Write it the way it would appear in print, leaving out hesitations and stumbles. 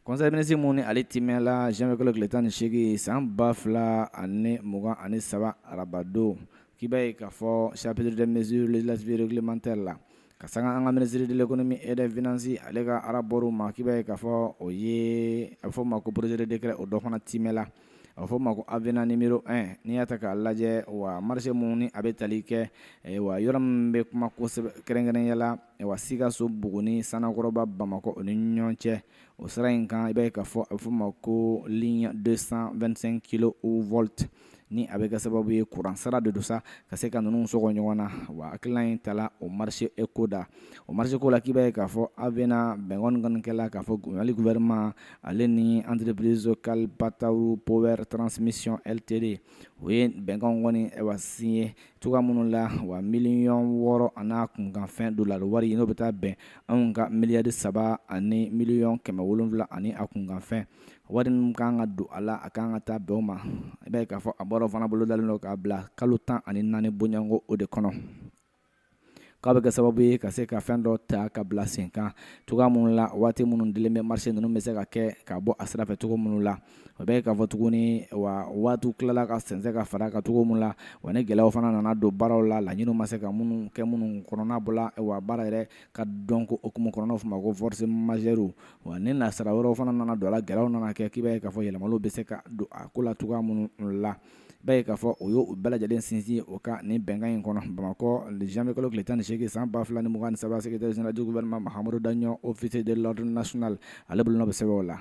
Conseil ministre mun ni ale timɛ la janvier kalo tile 18 san 2023 arabadon k'i b'a ye k'a fɔ chapitre des mesures législatives réglementaires la ka sanga an ka ministre de l'économie et des finances ale ka rapport ma k'i b'a ye k'a fɔ o ye a bɛ fɔ o ma ko projet de décret o dɔ fana timɛ la a bɛ fɔ o ma ko avenant numéro 1 n'i y'a ta k'a lajɛ wa marché mun ni a bɛ tali kɛ wa yɔrɔ min bɛ kuma kosɛbɛ kɛrɛnkɛrɛnya la wa Sikaso, Buguni, Sanakɔrɔba, Bamakɔ o ni ɲɔgɔn cɛ o sira in kan i b'a ye k'a fɔ a bɛ fɔ o ma ko ligne 225 kV ni a bɛ kɛ sababu ye courant sara de do sa ka se ka ninnu sɔgɔ ɲɔgɔn na wa hakilina in tala o marché éco da o marché ko la k'i b'a ye k'a fɔ avenant bɛnkan kɔni kɛla k'a fɔ Mali gouvernement ale ni entreprise Kalpataru Power Transmission Ltd o ye bɛnkan kɔni signé cogoya minnu la wa miliyɔn 6 an'a kunkanfɛn dollar wari n'o bɛ taa bɛn anw ka miliyari 3 ani miliyɔn 700 ani a kunkanfɛn wari min kan ka don a la a kan ka taa bɛn o ma i b'a ye k'a fɔ a bɔra fana bolo dalen don k'a bila kalo 14 bɔɲɔgɔnko o de kɔnɔ k'a bɛ kɛ sababu ye ka se ka fɛn dɔ ta ka bila sen kan cogoya minnu la waati minnu dilen bɛ marché ninnu bɛ se ka kɛ ka bɔ a sira fɛ cogo minnu la o bɛ k'a fɔ tuguni wa waatiw tilala ka sɛnsɛn ka fara ka cogo minnu la wa ni gɛlɛyaw fana nana don baaraw la laɲiniw ma se ka minnu kɛ minnu kɔnɔna bɔla wa baara yɛrɛ ka dɔn ko okumu kɔnɔnaw fɔ ma ko force majeure wa ni nasara wɛrɛw fana nana don a la gɛlɛyaw nana kɛ k'i b'a ye k'a fɔ yɛlɛmaliw bɛ se ka don a ko la cogoya minnu la b'a ye k'a fɔ o y'o bɛɛ lajɛlen sinsin o ka nin bɛnkan in kɔnɔ Bamakɔ janvier kalo tile 18 san 2023 secrétaire général du gouvernement Mahamadou Daɲon officier de l'ordre national ale bolonɔ bɛ sɛbɛn o la